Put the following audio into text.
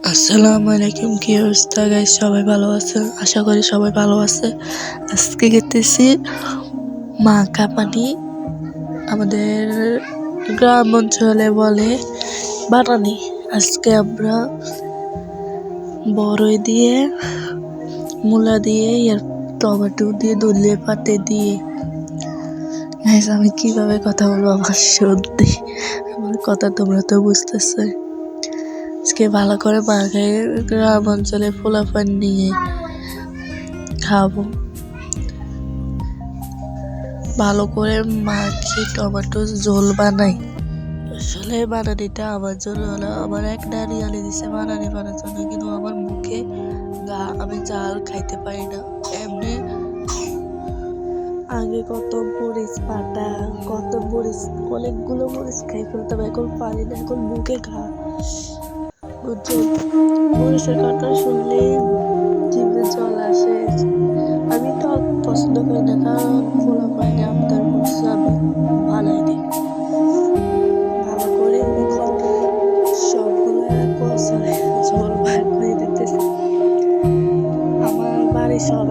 আসসালামু আলাইকুম, কি অবস্থা গাইস? সবাই ভালো আছে? আশা করি সবাই ভালো আছে। আজকে গেতেছি মাখা পানি, আমাদের গ্রাম অঞ্চলে বলে বানানি। আজকে আমরা বড়ই দিয়ে, মূলা দিয়ে, টমেটো দিয়ে, ধনিয়া পাতা দিয়ে। গাইস, আমি কিভাবে কথা বলবো আমার সত্যি, আমার কথা তোমরা তো বুঝতেছে। আজকে ভালো করে মাখাই, গ্রাম অঞ্চলে পোলাপান নিয়ে খাবো। ভালো করে মাখি টমেটো ঝোল বানাই। আসলে বানানিটা আমার জন্য হলো, আমার এক নানি আনি দিছে বানানি বানার জন্য, কিন্তু আমার মুখে আমি জাল খাইতে পারি না। এমনি আগে কত মরিচ পাটা, কত মরিচ, অনেকগুলো মরিচ খাই ফেলতাম, এখন পারি না, এখন মুখে ঘা। মরিচের কথা শুনলেই জিভে জল আসে। আমি টক পছন্দ করি না, কারণ পোলা পাইনে আবদার করছে আমি বানাই দিই। ভালো করে সবগুলো কষায় ঝোল ভাগ করে দিতেছি। আমার বাড়ির সবাই